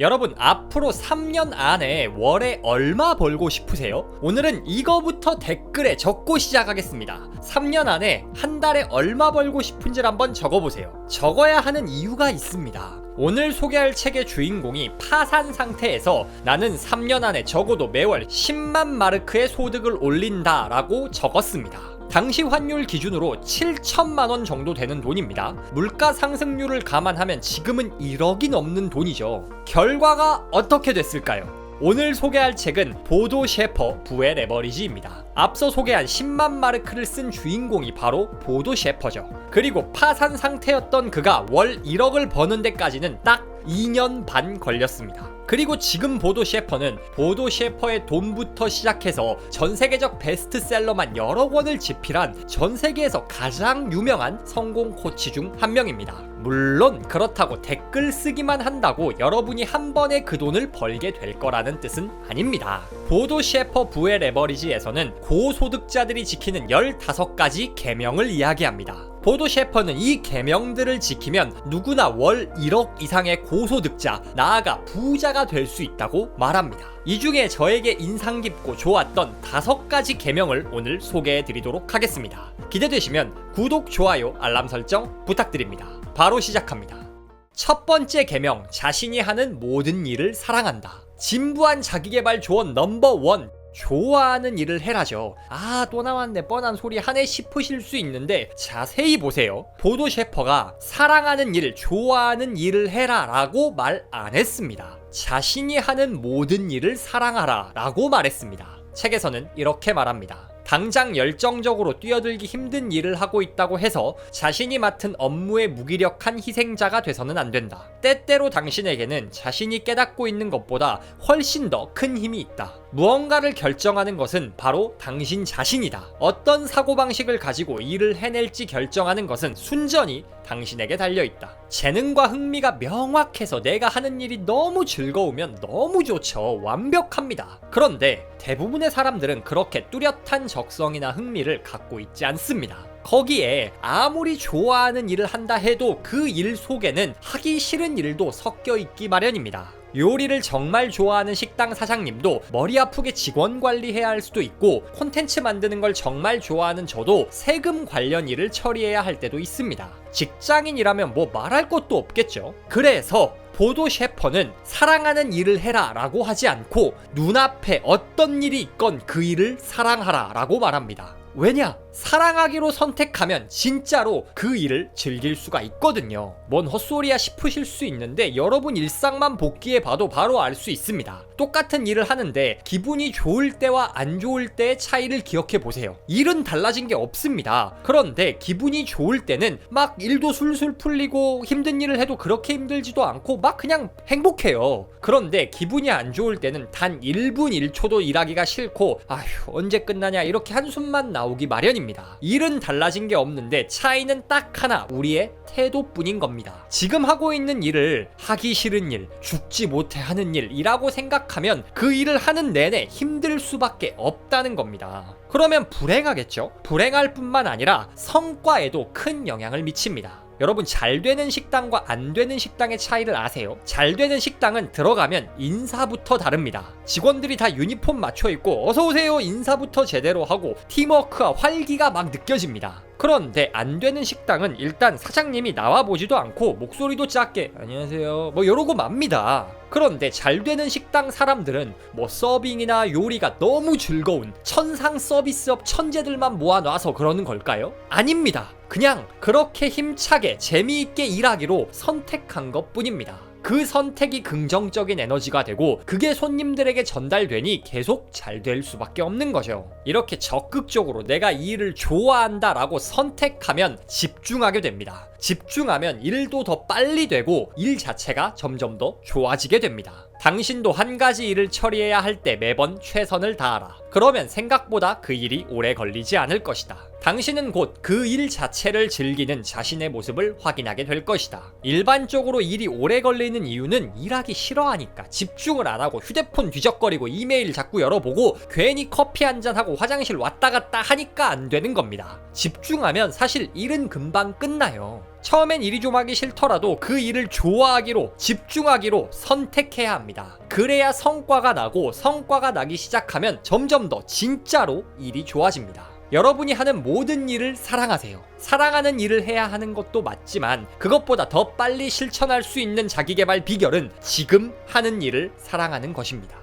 여러분, 앞으로 3년 안에 월에 얼마 벌고 싶으세요? 오늘은 이거부터 댓글에 적고 시작하겠습니다. 3년 안에 한 달에 얼마 벌고 싶은지를 한번 적어보세요. 적어야 하는 이유가 있습니다. 오늘 소개할 책의 주인공이 파산 상태에서 나는 3년 안에 적어도 매월 10만 마르크의 소득을 올린다 라고 적었습니다. 당시 환율 기준으로 7천만 원 정도 되는 돈입니다. 물가 상승률을 감안하면 지금은 1억이 넘는 돈이죠. 결과가 어떻게 됐을까요? 오늘 소개할 책은 보도 셰퍼 부의 레버리지입니다. 앞서 소개한 10만 마르크를 쓴 주인공이 바로 보도 셰퍼죠. 그리고 파산 상태였던 그가 월 1억을 버는 데까지는 딱 2년 반 걸렸습니다. 그리고 지금 보도 셰퍼는 보도 셰퍼의 돈부터 시작해서 전세계적 베스트셀러만 여러 권을 집필한 전세계에서 가장 유명한 성공 코치 중 한 명입니다. 물론 그렇다고 댓글 쓰기만 한다고 여러분이 한 번에 그 돈을 벌게 될 거라는 뜻은 아닙니다. 보도 셰퍼 부의 레버리지에서는 고소득자들이 지키는 15가지 계명을 이야기합니다. 보도 셰퍼는 이 계명들을 지키면 누구나 월 1억 이상의 고소득자, 나아가 부자가 될 수 있다고 말합니다. 이 중에 저에게 인상 깊고 좋았던 5가지 계명을 오늘 소개해 드리도록 하겠습니다. 기대되시면 구독, 좋아요, 알람 설정 부탁드립니다. 바로 시작합니다. 첫 번째 계명, 자신이 하는 모든 일을 사랑한다. 진부한 자기계발 조언 넘버 1. 좋아하는 일을 해라죠. 또 나왔네 뻔한 소리 하네 싶으실 수 있는데 자세히 보세요. 보도 셰퍼가 사랑하는 일, 좋아하는 일을 해라 라고 말 안 했습니다. 자신이 하는 모든 일을 사랑하라 라고 말했습니다. 책에서는 이렇게 말합니다. 당장 열정적으로 뛰어들기 힘든 일을 하고 있다고 해서 자신이 맡은 업무에 무기력한 희생자가 돼서는 안 된다. 때때로 당신에게는 자신이 깨닫고 있는 것보다 훨씬 더 큰 힘이 있다. 무언가를 결정하는 것은 바로 당신 자신이다. 어떤 사고방식을 가지고 일을 해낼지 결정하는 것은 순전히 당신에게 달려있다. 재능과 흥미가 명확해서 내가 하는 일이 너무 즐거우면 너무 좋죠. 완벽합니다. 그런데 대부분의 사람들은 그렇게 뚜렷한 적성이나 흥미를 갖고 있지 않습니다. 거기에 아무리 좋아하는 일을 한다 해도 그 일 속에는 하기 싫은 일도 섞여 있기 마련입니다. 요리를 정말 좋아하는 식당 사장님도 머리 아프게 직원 관리해야 할 수도 있고, 콘텐츠 만드는 걸 정말 좋아하는 저도 세금 관련 일을 처리해야 할 때도 있습니다. 직장인이라면 뭐 말할 것도 없겠죠. 그래서 보도 셰퍼는 사랑하는 일을 해라 라고 하지 않고 눈앞에 어떤 일이 있건 그 일을 사랑하라 라고 말합니다. 왜냐? 사랑하기로 선택하면 진짜로 그 일을 즐길 수가 있거든요. 뭔 헛소리야 싶으실 수 있는데 여러분 일상만 복귀해 봐도 바로 알 수 있습니다. 똑같은 일을 하는데 기분이 좋을 때와 안 좋을 때의 차이를 기억해 보세요. 일은 달라진 게 없습니다. 그런데 기분이 좋을 때는 막 일도 술술 풀리고 힘든 일을 해도 그렇게 힘들지도 않고 막 그냥 행복해요. 그런데 기분이 안 좋을 때는 단 1분 1초도 일하기가 싫고 언제 끝나냐 이렇게 한숨만 나오기 마련입니다. 일은 달라진 게 없는데 차이는 딱 하나, 우리의 태도뿐인 겁니다. 지금 하고 있는 일을 하기 싫은 일, 죽지 못해 하는 일이라고 생각하면 그 일을 하는 내내 힘들 수밖에 없다는 겁니다. 그러면 불행하겠죠? 불행할 뿐만 아니라 성과에도 큰 영향을 미칩니다. 여러분, 잘 되는 식당과 안 되는 식당의 차이를 아세요? 잘 되는 식당은 들어가면 인사부터 다릅니다. 직원들이 다 유니폼 맞춰 입고 어서오세요 인사부터 제대로 하고 팀워크와 활기가 막 느껴집니다. 그런데 안 되는 식당은 일단 사장님이 나와보지도 않고 목소리도 작게 안녕하세요 뭐 이러고 맙니다. 그런데 잘 되는 식당 사람들은 뭐 서빙이나 요리가 너무 즐거운 천상 서비스업 천재들만 모아놔서 그러는 걸까요? 아닙니다. 그냥 그렇게 힘차게 재미있게 일하기로 선택한 것 뿐입니다. 그 선택이 긍정적인 에너지가 되고 그게 손님들에게 전달되니 계속 잘 될 수밖에 없는 거죠. 이렇게 적극적으로 내가 이 일을 좋아한다 라고 선택하면 집중하게 됩니다. 집중하면 일도 더 빨리 되고 일 자체가 점점 더 좋아지게 됩니다. 당신도 한 가지 일을 처리해야 할 때 매번 최선을 다하라. 그러면 생각보다 그 일이 오래 걸리지 않을 것이다. 당신은 곧 그 일 자체를 즐기는 자신의 모습을 확인하게 될 것이다. 일반적으로 일이 오래 걸리는 이유는 일하기 싫어하니까, 집중을 안 하고 휴대폰 뒤적거리고 이메일 자꾸 열어보고 괜히 커피 한잔하고 화장실 왔다 갔다 하니까 안 되는 겁니다. 집중하면 사실 일은 금방 끝나요. 처음엔 일이 좀 하기 싫더라도 그 일을 좋아하기로, 집중하기로 선택해야 합니다. 그래야 성과가 나고, 성과가 나기 시작하면 점점 더 진짜로 일이 좋아집니다. 여러분이 하는 모든 일을 사랑하세요. 사랑하는 일을 해야 하는 것도 맞지만 그것보다 더 빨리 실천할 수 있는 자기계발 비결은 지금 하는 일을 사랑하는 것입니다.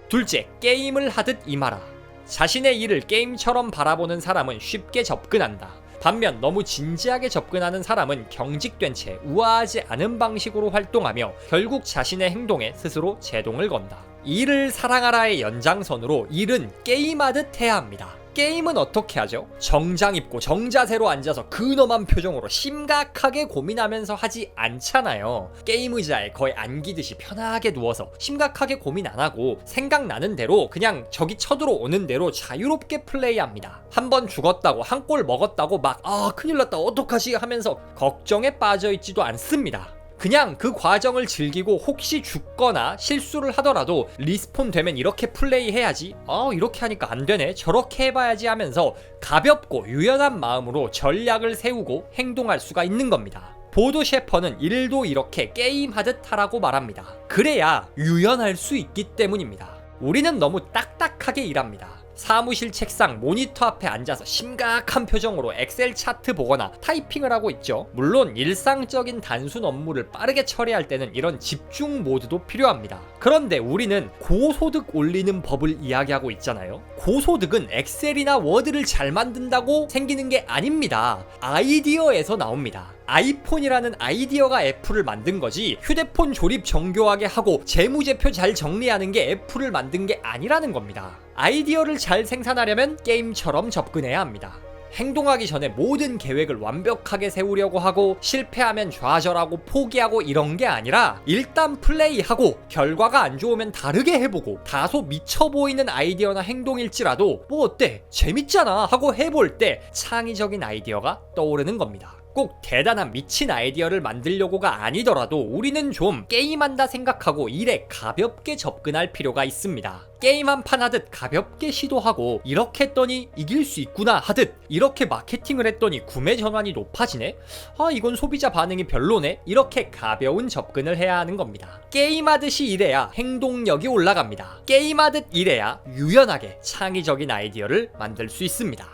둘째, 게임을 하듯 임하라. 자신의 일을 게임처럼 바라보는 사람은 쉽게 접근한다. 반면 너무 진지하게 접근하는 사람은 경직된 채 우아하지 않은 방식으로 활동하며 결국 자신의 행동에 스스로 제동을 건다. 일을 사랑하라의 연장선으로 일은 게임하듯 해야 합니다. 게임은 어떻게 하죠? 정장 입고 정자세로 앉아서 근엄한 표정으로 심각하게 고민하면서 하지 않잖아요. 게임 의자에 거의 안기듯이 편하게 누워서 심각하게 고민 안 하고 생각나는 대로 그냥 적이 쳐들어오는 대로 자유롭게 플레이합니다. 한 번 죽었다고, 한 골 먹었다고 막 큰일 났다 어떡하지 하면서 걱정에 빠져있지도 않습니다. 그냥 그 과정을 즐기고 혹시 죽거나 실수를 하더라도 리스폰 되면 이렇게 플레이해야지, 이렇게 하니까 안 되네, 저렇게 해봐야지 하면서 가볍고 유연한 마음으로 전략을 세우고 행동할 수가 있는 겁니다. 보도 셰퍼는 일도 이렇게 게임하듯 하라고 말합니다. 그래야 유연할 수 있기 때문입니다. 우리는 너무 딱딱하게 일합니다. 사무실 책상 모니터 앞에 앉아서 심각한 표정으로 엑셀 차트 보거나 타이핑을 하고 있죠. 물론 일상적인 단순 업무를 빠르게 처리할 때는 이런 집중 모드도 필요합니다. 그런데 우리는 고소득 올리는 법을 이야기하고 있잖아요. 고소득은 엑셀이나 워드를 잘 만든다고 생기는 게 아닙니다. 아이디어에서 나옵니다. 아이폰이라는 아이디어가 애플을 만든 거지, 휴대폰 조립 정교하게 하고 재무제표 잘 정리하는 게 애플을 만든 게 아니라는 겁니다. 아이디어를 잘 생산하려면 게임처럼 접근해야 합니다. 행동하기 전에 모든 계획을 완벽하게 세우려고 하고 실패하면 좌절하고 포기하고 이런 게 아니라 일단 플레이하고 결과가 안 좋으면 다르게 해보고 다소 미쳐 보이는 아이디어나 행동일지라도 뭐 어때? 재밌잖아 하고 해볼 때 창의적인 아이디어가 떠오르는 겁니다. 꼭 대단한 미친 아이디어를 만들려고가 아니더라도 우리는 좀 게임한다 생각하고 일에 가볍게 접근할 필요가 있습니다. 게임 한 판 하듯 가볍게 시도하고 이렇게 했더니 이길 수 있구나 하듯 이렇게 마케팅을 했더니 구매 전환이 높아지네? 이건 소비자 반응이 별로네? 이렇게 가벼운 접근을 해야 하는 겁니다. 게임하듯이 일해야 행동력이 올라갑니다. 게임하듯 일해야 유연하게 창의적인 아이디어를 만들 수 있습니다.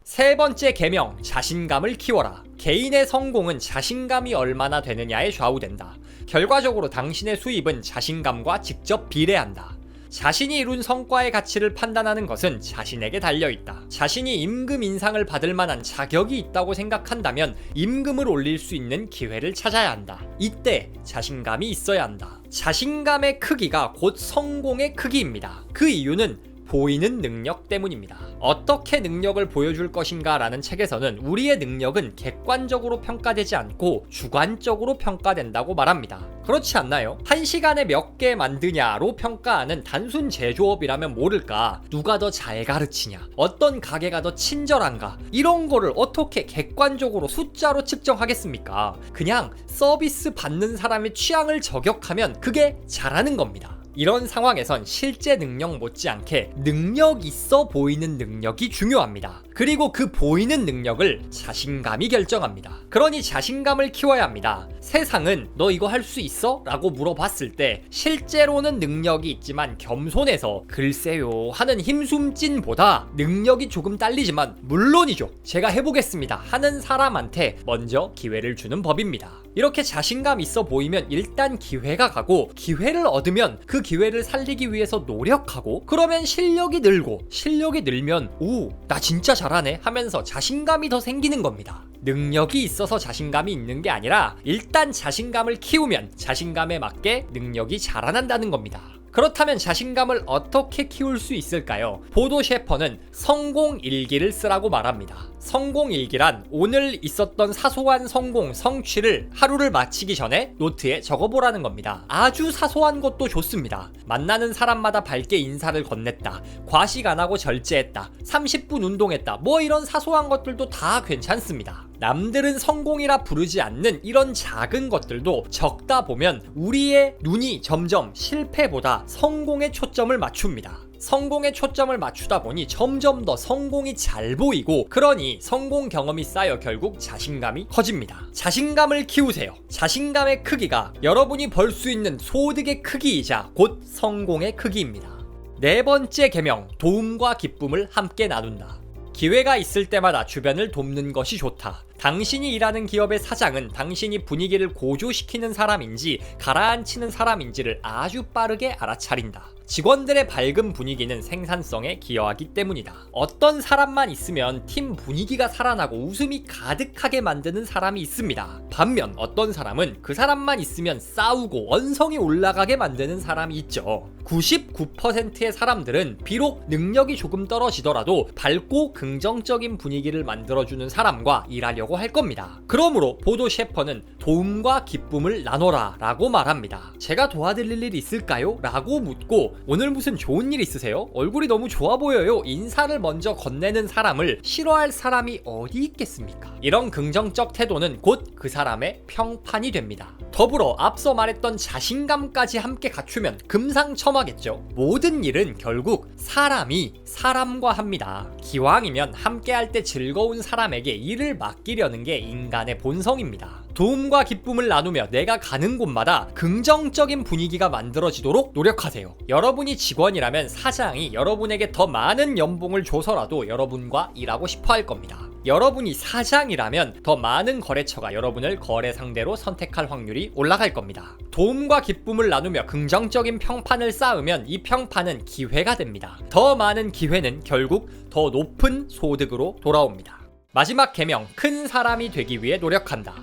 세 번째 계명, 자신감을 키워라. 개인의 성공은 자신감이 얼마나 되느냐에 좌우된다. 결과적으로 당신의 수입은 자신감과 직접 비례한다. 자신이 이룬 성과의 가치를 판단하는 것은 자신에게 달려있다. 자신이 임금 인상을 받을 만한 자격이 있다고 생각한다면 임금을 올릴 수 있는 기회를 찾아야 한다. 이때 자신감이 있어야 한다. 자신감의 크기가 곧 성공의 크기입니다. 그 이유는 보이는 능력 때문입니다. 어떻게 능력을 보여줄 것인가 라는 책에서는 우리의 능력은 객관적으로 평가되지 않고 주관적으로 평가된다고 말합니다. 그렇지 않나요? 한 시간에 몇 개 만드냐로 평가하는 단순 제조업이라면 모를까, 누가 더 잘 가르치냐, 어떤 가게가 더 친절한가, 이런 거를 어떻게 객관적으로 숫자로 측정하겠습니까? 그냥 서비스 받는 사람의 취향을 저격하면 그게 잘하는 겁니다. 이런 상황에선 실제 능력 못지않게 능력 있어 보이는 능력이 중요합니다. 그리고 그 보이는 능력을 자신감이 결정합니다. 그러니 자신감을 키워야 합니다. 세상은 너 이거 할 수 있어? 라고 물어봤을 때 실제로는 능력이 있지만 겸손해서 글쎄요 하는 힘숨찐보다 능력이 조금 딸리지만 물론이죠, 제가 해보겠습니다 하는 사람한테 먼저 기회를 주는 법입니다. 이렇게 자신감 있어 보이면 일단 기회가 가고, 기회를 얻으면 그 기회를 살리기 위해서 노력하고, 그러면 실력이 늘고, 실력이 늘면 오, 나 진짜 잘하네 하면서 자신감이 더 생기는 겁니다. 능력이 있어서 자신감이 있는 게 아니라 일단 자신감을 키우면 자신감에 맞게 능력이 자라난다는 겁니다. 그렇다면 자신감을 어떻게 키울 수 있을까요? 보도 셰퍼는 성공 일기를 쓰라고 말합니다. 성공 일기란 오늘 있었던 사소한 성공, 성취를 하루를 마치기 전에 노트에 적어보라는 겁니다. 아주 사소한 것도 좋습니다. 만나는 사람마다 밝게 인사를 건넸다, 과식 안 하고 절제했다, 30분 운동했다, 뭐 이런 사소한 것들도 다 괜찮습니다. 남들은 성공이라 부르지 않는 이런 작은 것들도 적다 보면 우리의 눈이 점점 실패보다 성공에 초점을 맞춥니다. 성공에 초점을 맞추다 보니 점점 더 성공이 잘 보이고, 그러니 성공 경험이 쌓여 결국 자신감이 커집니다. 자신감을 키우세요. 자신감의 크기가 여러분이 벌 수 있는 소득의 크기이자 곧 성공의 크기입니다. 네 번째 계명, 도움과 기쁨을 함께 나눈다. 기회가 있을 때마다 주변을 돕는 것이 좋다. 당신이 일하는 기업의 사장은 당신이 분위기를 고조시키는 사람인지 가라앉히는 사람인지를 아주 빠르게 알아차린다. 직원들의 밝은 분위기는 생산성에 기여하기 때문이다. 어떤 사람만 있으면 팀 분위기가 살아나고 웃음이 가득하게 만드는 사람이 있습니다. 반면 어떤 사람은 그 사람만 있으면 싸우고 언성이 올라가게 만드는 사람이 있죠. 99%의 사람들은 비록 능력이 조금 떨어지더라도 밝고 긍정적인 분위기를 만들어주는 사람과 일하려고 할 겁니다. 그러므로 보도 셰퍼는 도움과 기쁨을 나눠라 라고 말합니다. 제가 도와드릴 일 있을까요? 라고 묻고, 오늘 무슨 좋은 일 있으세요? 얼굴이 너무 좋아 보여요. 인사를 먼저 건네는 사람을 싫어할 사람이 어디 있겠습니까? 이런 긍정적 태도는 곧 그 사람의 평판이 됩니다. 더불어 앞서 말했던 자신감까지 함께 갖추면 금상첨화겠죠. 모든 일은 결국 사람이 사람과 합니다. 기왕이면 함께할 때 즐거운 사람에게 일을 맡기려는 게 인간의 본성입니다. 도움과 기쁨을 나누며 내가 가는 곳마다 긍정적인 분위기가 만들어지도록 노력하세요. 여러분이 직원이라면 사장이 여러분에게 더 많은 연봉을 줘서라도 여러분과 일하고 싶어 할 겁니다. 여러분이 사장이라면 더 많은 거래처가 여러분을 거래 상대로 선택할 확률이 올라갈 겁니다. 도움과 기쁨을 나누며 긍정적인 평판을 쌓으면 이 평판은 기회가 됩니다. 더 많은 기회는 결국 더 높은 소득으로 돌아옵니다. 마지막 계명, 큰 사람이 되기 위해 노력한다.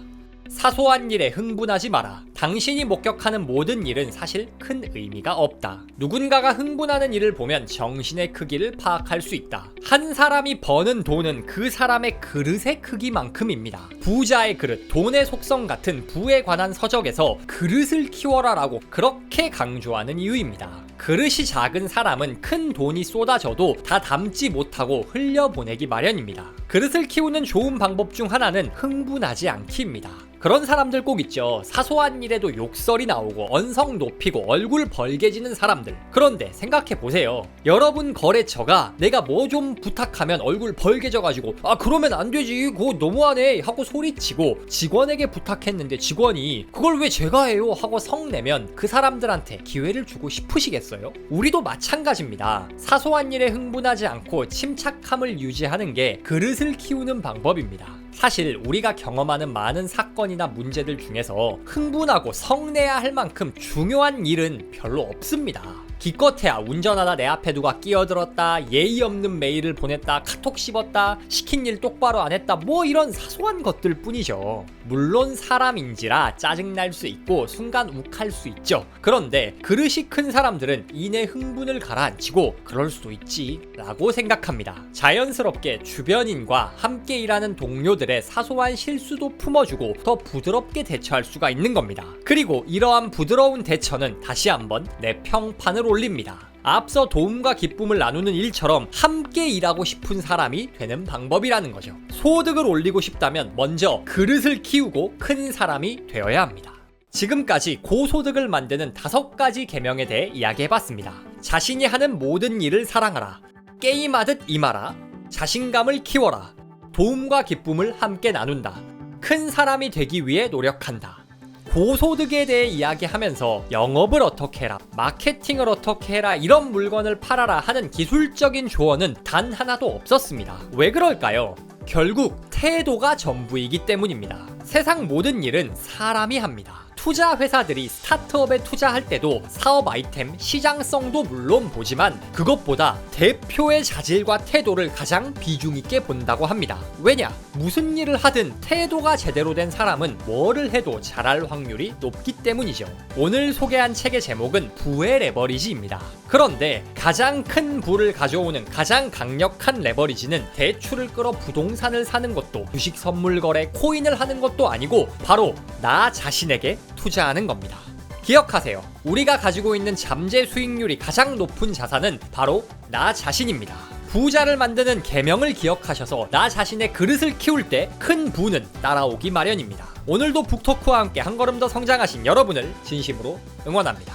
사소한 일에 흥분하지 마라. 당신이 목격하는 모든 일은 사실 큰 의미가 없다. 누군가가 흥분하는 일을 보면 정신의 크기를 파악할 수 있다. 한 사람이 버는 돈은 그 사람의 그릇의 크기만큼입니다. 부자의 그릇, 돈의 속성 같은 부에 관한 서적에서 그릇을 키워라 라고 그렇게 강조하는 이유입니다. 그릇이 작은 사람은 큰 돈이 쏟아져도 다 담지 못하고 흘려보내기 마련입니다. 그릇을 키우는 좋은 방법 중 하나는 흥분하지 않기입니다. 그런 사람들 꼭 있죠. 사소한 일에도 욕설이 나오고 언성 높이고 얼굴 벌개지는 사람들. 그런데 생각해보세요. 여러분 거래처가 내가 뭐 좀 부탁하면 얼굴 벌개져가지고 그러면 안 되지, 그거 너무하네 하고 소리치고, 직원에게 부탁했는데 직원이 그걸 왜 제가 해요 하고 성내면 그 사람들한테 기회를 주고 싶으시겠어요? 우리도 마찬가지입니다. 사소한 일에 흥분하지 않고 침착함을 유지하는 게 그릇을 키우는 방법입니다. 사실 우리가 경험하는 많은 사건이나 문제들 중에서 흥분하고 성내야 할 만큼 중요한 일은 별로 없습니다. 기껏해야 운전하다 내 앞에 누가 끼어들었다, 예의 없는 메일을 보냈다, 카톡 씹었다, 시킨 일 똑바로 안 했다, 뭐 이런 사소한 것들 뿐이죠. 물론 사람인지라 짜증날 수 있고 순간 욱할 수 있죠. 그런데 그릇이 큰 사람들은 이내 흥분을 가라앉히고 그럴 수도 있지 라고 생각합니다. 자연스럽게 주변인과 함께 일하는 동료들의 사소한 실수도 품어주고 더 부드럽게 대처할 수가 있는 겁니다. 그리고 이러한 부드러운 대처는 다시 한번 내 평판을 올립니다. 앞서 도움과 기쁨을 나누는 일처럼 함께 일하고 싶은 사람이 되는 방법이라는 거죠. 소득을 올리고 싶다면 먼저 그릇을 키우고 큰 사람이 되어야 합니다. 지금까지 고소득을 만드는 5가지 계명에 대해 이야기해봤습니다. 자신이 하는 모든 일을 사랑하라. 게임하듯 임하라. 자신감을 키워라. 도움과 기쁨을 함께 나눈다. 큰 사람이 되기 위해 노력한다. 고소득에 대해 이야기하면서 영업을 어떻게 해라, 마케팅을 어떻게 해라, 이런 물건을 팔아라 하는 기술적인 조언은 단 하나도 없었습니다. 왜 그럴까요? 결국 태도가 전부이기 때문입니다. 세상 모든 일은 사람이 합니다. 투자 회사들이 스타트업에 투자할 때도 사업 아이템, 시장성도 물론 보지만 그것보다 대표의 자질과 태도를 가장 비중 있게 본다고 합니다. 왜냐? 무슨 일을 하든 태도가 제대로 된 사람은 뭐를 해도 잘할 확률이 높기 때문이죠. 오늘 소개한 책의 제목은 부의 레버리지입니다. 그런데 가장 큰 부를 가져오는 가장 강력한 레버리지는 대출을 끌어 부동산을 사는 것도, 주식 선물 거래, 코인을 하는 것도 아니고 바로 나 자신에게 투자하는 겁니다. 기억하세요. 우리가 가지고 있는 잠재 수익률이 가장 높은 자산은 바로 나 자신입니다. 부자를 만드는 계명을 기억하셔서 나 자신의 그릇을 키울 때 큰 부는 따라오기 마련입니다. 오늘도 북토크와 함께 한 걸음 더 성장하신 여러분을 진심으로 응원합니다.